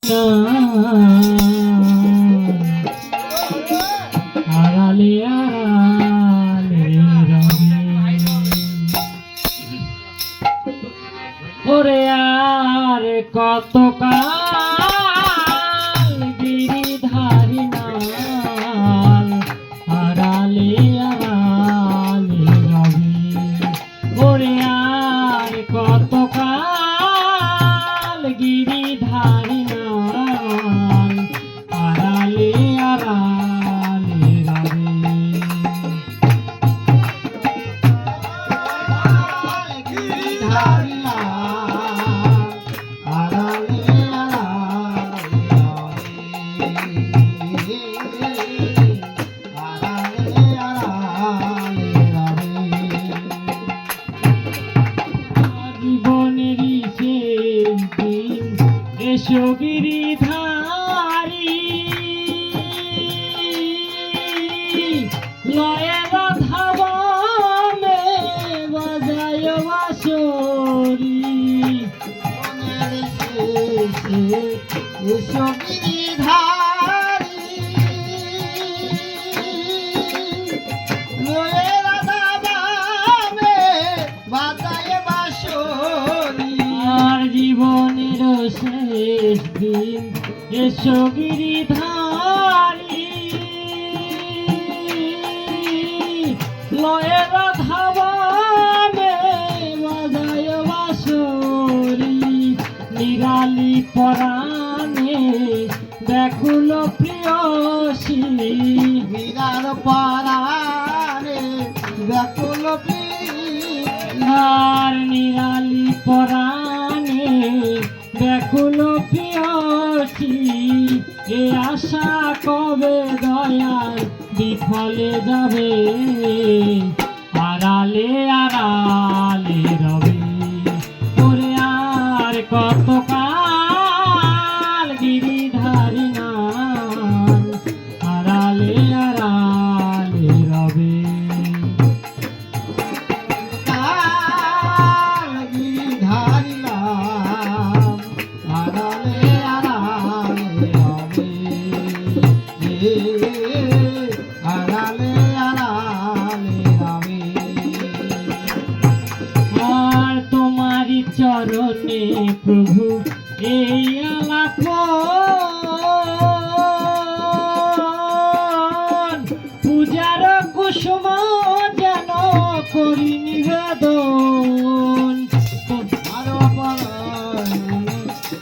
না আড়ালে আড়ালে রবে ওরে আর কত কাল গিরিধারী নাল আড়ালে আড়ালে রবে ওরে আর কত কাল গিরিধারী নাল আড়ালে আড়ালে রবে গিরিধারী এসো গিরিধারী লয়ের ধাবনে বাজায় বাঁশরি এসো গিরিধারী লয়ের ধাবনে বাজায় বাঁশরি আর জীবনের শেষ দিন এসো গিরিধারী লয়ের ধাবনে বাজায় বাঁশরি নিরালি পরাণে ব্যাকুল প্রিয়সী মীরার পরাণে ব্যাকুল আর নিরালি পরাণে ব্যাকুল প্রিয়সী এ আশা কবে দয়াল বিফলে যাবে আড়ালে আড়ালে রবে ওরে আর কত কাল গিরিধারী নাল আড়ালে আড়ালে রবে গিরিধারী নাম আড়ালে আড়ালে রবে আড়ালে আড়ালে রবে আর তোমারি চরণে প্রভু এই আলাপন পূজার কুসুম যেন করি নিবেদন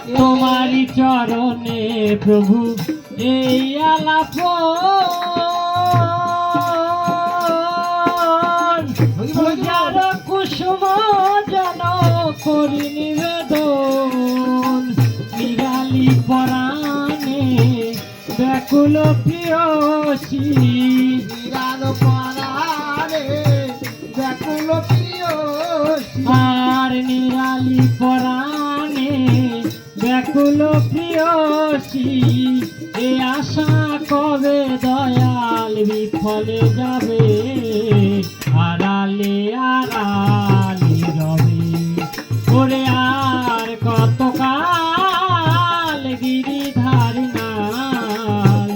তোমারি চরণে প্রভু এই আলাপন পূজার কুসুম যেন করি নিবেদন নিরালি পরাণে ব্যাকুল প্রিয়সী মীরার পরাণে ব্যাকুল প্রিয়সী আর নিরালি পরাণে ব্যাকুল প্রিয়সী এ আশা কবে দয়াল বিফলে যাবে আড়ালে আড়ালে রবে ওরে আর কত কাল গিরিধারী নাল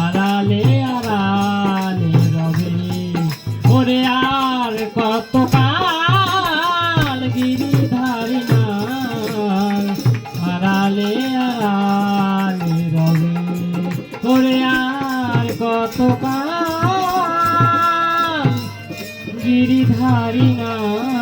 আড়ালে আড়ালে রবে ওরে আর কত কাল গিরিধারী নাল আড়ালে আড়ালে রবে ওরে আর কত কাল গিরিধারী নাল